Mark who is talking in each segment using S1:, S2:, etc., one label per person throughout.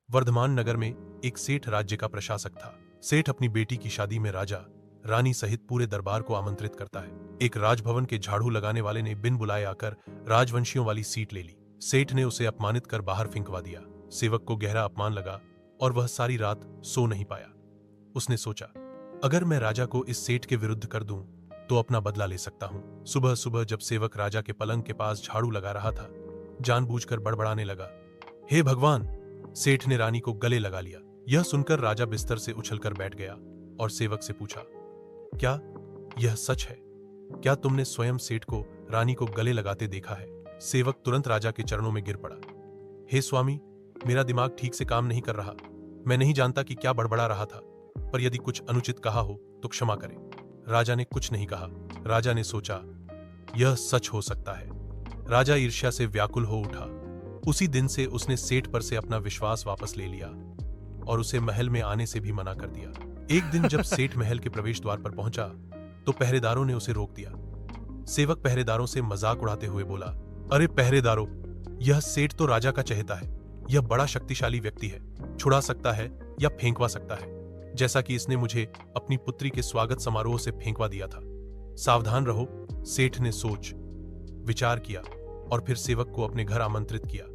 S1: वर्धमान नगर में एक सेठ राज्य का प्रशासक था। सेठ अपनी बेटी की शादी में राजा रानी सहित पूरे दरबार को आमंत्रित करता है। एक राजभवन के झाड़ू लगाने वाले ने बिन बुलाए आकर राजवंशियों वाली सीट ले ली। सेठ ने उसे अपमानित कर बाहर फेंकवा दिया। सेवक को गहरा अपमान लगा और वह सारी रात सो नहीं पाया। उसने सोचा, अगर मैं राजा को इस सेठ के विरुद्ध कर दूं तो अपना बदला ले सकता हूं। सुबह सुबह जब सेवक राजा के पलंग के पास झाड़ू लगा रहा था, जानबूझकर बड़बड़ाने लगा, हे भगवान! सेठ ने रानी को गले लगा लिया। यह सुनकर राजा बिस्तर से उछलकर बैठ गया और सेवक से पूछा, क्या यह सच है? क्या तुमने स्वयं सेठ को रानी को गले लगाते देखा है? सेवक तुरंत राजा के चरणों में गिर पड़ा। हे स्वामी, मेरा दिमाग ठीक से काम नहीं कर रहा। मैं नहीं जानता कि क्या बड़बड़ा रहा था, पर यदि कुछ अनुचित कहा हो तो क्षमा करें। राजा ने कुछ नहीं कहा। राजा ने सोचा, यह सच हो सकता है। राजा ईर्ष्या से व्याकुल हो उठा। उसी दिन से उसने सेठ पर से अपना विश्वास वापस ले लिया और उसे महल में आने से भी मना कर दिया। एक दिन जब सेठ महल के प्रवेश द्वार पर पहुंचा तो पहरेदारों ने उसे रोक दिया। सेवक पहरेदारों से मजाक उड़ाते हुए बोला, अरे पहरेदारों, यह सेठ तो राजा का चहेता है। यह बड़ा शक्तिशाली व्यक्ति है, छुड़ा सकता है या फेंकवा सकता है, जैसा कि इसने मुझे अपनी पुत्री के स्वागत समारोह से फेंकवा दिया था। सावधान रहो। सेठ ने सोच विचार किया और फिर सेवक को अपने घर आमंत्रित किया।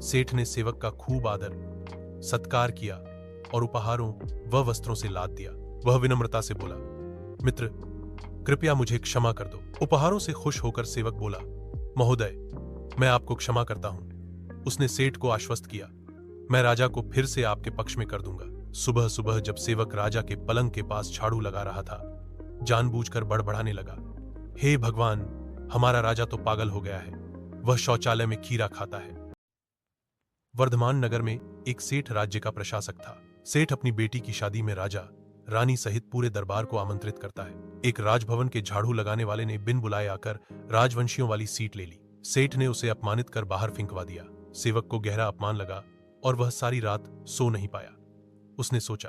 S1: सेठ ने सेवक का खूब आदर सत्कार किया और उपहारों व वस्त्रों से लाद दिया। वह विनम्रता से बोला, मित्र, कृपया मुझे क्षमा कर दो। उपहारों से खुश होकर सेवक बोला, महोदय, मैं आपको क्षमा करता हूं। उसने सेठ को आश्वस्त किया, मैं राजा को फिर से आपके पक्ष में कर दूंगा। सुबह सुबह जब सेवक राजा के पलंग के पास झाड़ू लगा रहा था, जानबूझकर बड़बड़ाने लगा, हे भगवान! हमारा राजा तो पागल हो गया है। वह शौचालय में खीरा खाता है। वर्धमान नगर में एक सेठ राज्य का प्रशासक था। सेठ अपनी बेटी की शादी में राजा रानी सहित पूरे दरबार को आमंत्रित करता है। एक राजभवन के झाड़ू लगाने वाले ने बिन बुलाए आकर राजवंशियों वाली सीट ले ली। सेठ ने उसे अपमानित कर बाहर फेंकवा दिया। सेवक को गहरा अपमान लगा और वह सारी रात सो नहीं पाया। उसने सोचा,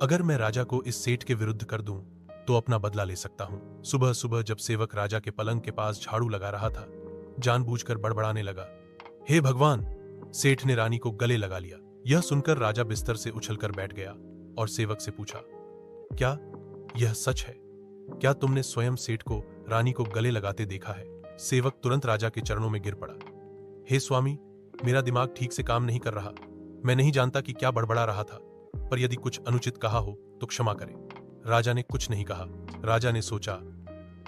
S1: अगर मैं राजा को इस सेठ के विरुद्ध कर दूं तो अपना बदला ले सकता हूं। सुबह सुबह जब सेवक राजा के पलंग के पास झाड़ू लगा रहा था, जानबूझकर बड़बड़ाने लगा, हे भगवान! सेठ ने रानी को गले लगा लिया। यह सुनकर राजा बिस्तर से उछलकर बैठ गया और सेवक से पूछा, क्या यह सच है? क्या तुमने स्वयं सेठ को रानी को गले लगाते देखा है? सेवक तुरंत राजा के चरणों में गिर पड़ा। हे स्वामी, मेरा दिमाग ठीक से काम नहीं कर रहा। मैं नहीं जानता कि क्या बड़बड़ा रहा था, पर यदि कुछ अनुचित कहा हो तो क्षमा करें। राजा ने कुछ नहीं कहा। राजा ने सोचा,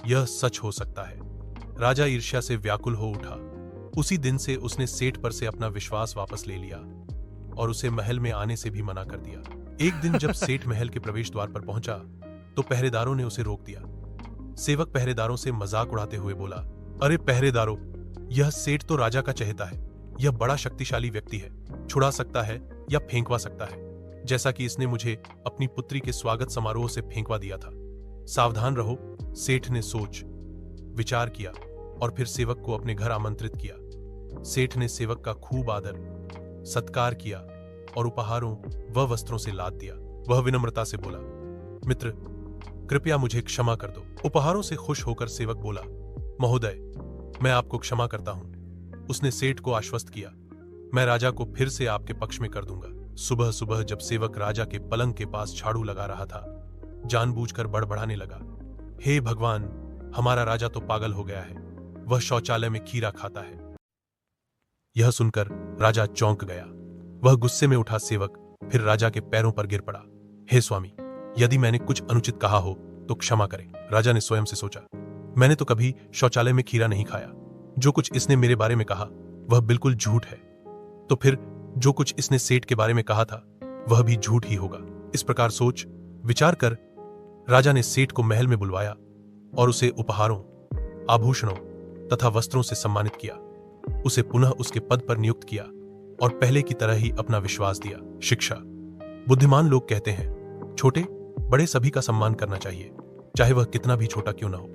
S1: यह सच हो सकता है। राजा ईर्ष्या से व्याकुल हो उठा। उसी दिन से उसने सेठ पर से अपना विश्वास वापस ले लिया और उसे महल में आने से भी मना कर दिया। एक दिन जब सेठ महल के प्रवेश द्वार पर पहुंचा तो पहरेदारों ने उसे रोक दिया। सेवक पहरेदारों से मजाक उड़ाते हुए बोला, अरे पहरेदारों, यह सेठ तो राजा का चहेता है। यह बड़ा शक्तिशाली व्यक्ति है, छुड़ा सकता है या फेंकवा सकता है, जैसा कि इसने मुझे अपनी पुत्री के स्वागत समारोह से फेंकवा दिया था। सावधान रहो। सेठ ने सोच विचार किया और फिर सेवक को अपने घर आमंत्रित किया। सेठ ने सेवक का खूब आदर सत्कार किया और उपहारों व वस्त्रों से लाद दिया। वह विनम्रता से बोला, मित्र, कृपया मुझे क्षमा कर दो। उपहारों से खुश होकर सेवक बोला, महोदय, मैं आपको क्षमा करता हूं। उसने सेठ को आश्वस्त किया, मैं राजा को फिर से आपके पक्ष में कर दूंगा। सुबह सुबह जब सेवक राजा के पलंग के पास झाड़ू लगा रहा था, जानबूझकर बड़बड़ाने लगा, हे भगवान! हमारा राजा तो पागल हो गया है। वह शौचालय में खीरा खाता है। यह सुनकर राजा चौंक गया। वह गुस्से में उठा सेवक फिर राजा के पैरों पर गिर पड़ा। हे स्वामी, यदि मैंने कुछ अनुचित कहा हो तो क्षमा करें। राजा ने स्वयं से सोचा, मैंने तो कभी शौचालय में खीरा नहीं खाया। जो कुछ इसने मेरे बारे में कहा वह बिल्कुल झूठ है। तो फिर जो कुछ इसने सेठ के बारे में कहा था वह भी झूठ ही होगा। इस प्रकार सोच विचार कर राजा ने सेठ को महल में बुलवाया और उसे उपहारों, आभूषणों तथा वस्त्रों से सम्मानित किया। उसे पुनः उसके पद पर नियुक्त किया और पहले की तरह ही अपना विश्वास दिया। शिक्षा। बुद्धिमान लोग कहते हैं, छोटे बड़े सभी का सम्मान करना चाहिए, चाहे वह कितना भी छोटा क्यों न हो।